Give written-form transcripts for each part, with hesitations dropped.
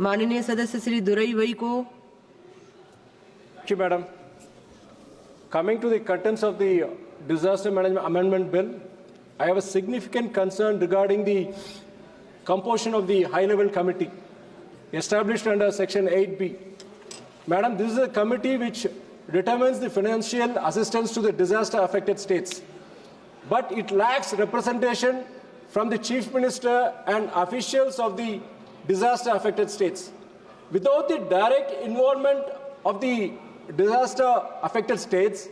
माननीय सदस्य श्री दुरई वई को। Thank you, Madam. Coming to the contents of the Disaster Management Amendment Bill, I have a significant concern regarding the composition of the high-level committee established under Section 8B. Madam, this is a committee which determines the financial assistance to the disaster-affected states, but it lacks representation from the Chief Minister and officials of the disaster-affected states. Without the direct involvement of the disaster-affected states,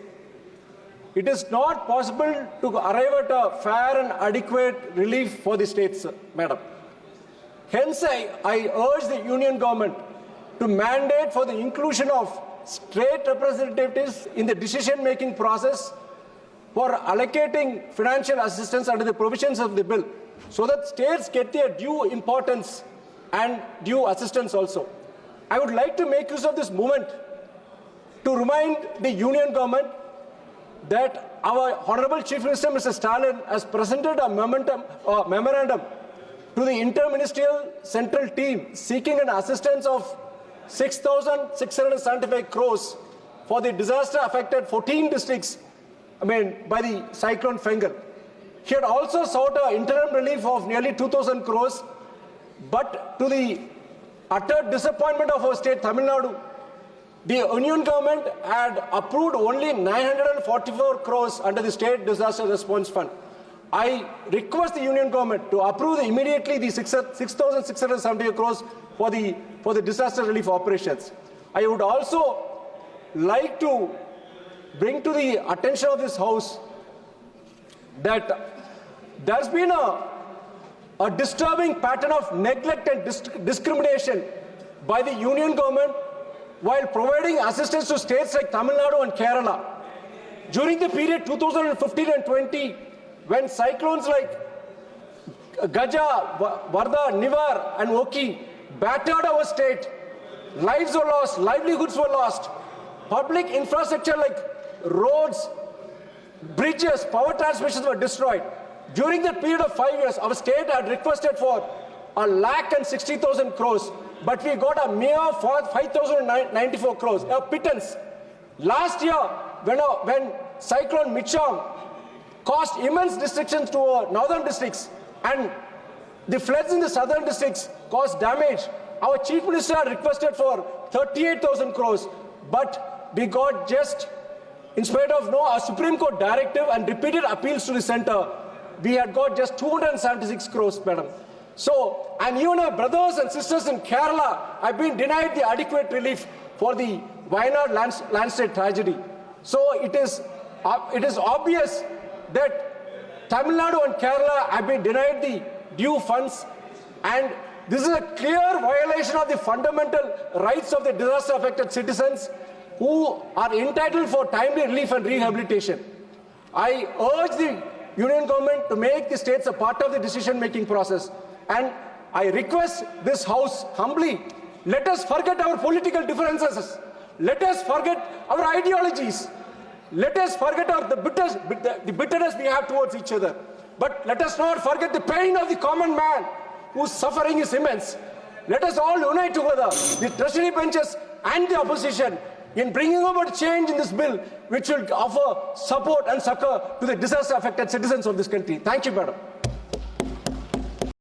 it is not possible to arrive at a fair and adequate relief for the states, Madam. Hence, I urge the Union Government to mandate for the inclusion of state representatives in the decision-making process for allocating financial assistance under the provisions of the bill, so that states get their due importance and due assistance also. I would like to make use of this moment to remind the Union Government that our Honorable Chief Minister, Mr. Stalin, has presented a memorandum to the Interministerial Central Team seeking an assistance of 6,675 crores for the disaster-affected 14 districts by the cyclone Fengal. He had also sought an interim relief of nearly 2,000 crores, but to the utter disappointment of our state, Tamil Nadu, the Union Government had approved only 944 crores under the State Disaster Response Fund. I request the Union Government to approve immediately the 6,670 crores for the disaster relief operations. I would also like to bring to the attention of this House that there's been a disturbing pattern of neglect and discrimination by the Union Government while providing assistance to states like Tamil Nadu and Kerala. During the period 2015 and 20, when cyclones like Gaja, Varda, Nivar and Oki battered our state, lives were lost, livelihoods were lost, public infrastructure like roads, bridges, power transmissions were destroyed. During that period of 5 years, our state had requested for 1,60,000 crores, but we got a mere 5,094 crores, a pittance. Last year, when Cyclone Micham caused immense destruction to our northern districts and the floods in the southern districts caused damage, our Chief Minister requested for 38,000 crores, but we got just, in spite of a Supreme Court directive and repeated appeals to the centre, we had got just 276 crores, Madam. So, and even our brothers and sisters in Kerala have been denied the adequate relief for the Wayanad landslide tragedy. So it is obvious that Tamil Nadu and Kerala have been denied the due funds, and this is a clear violation of the fundamental rights of the disaster-affected citizens who are entitled for timely relief and rehabilitation. I urge the Union Government to make the states a part of the decision-making process. And I request this House humbly, let us forget our political differences. Let us forget our ideologies. Let us forget the bitterness we have towards each other. But let us not forget the pain of the common man whose suffering is immense. Let us all unite together, the treasury benches and the opposition, in bringing about change in this bill, which will offer support and succor to the disaster-affected citizens of this country. Thank you, Madam.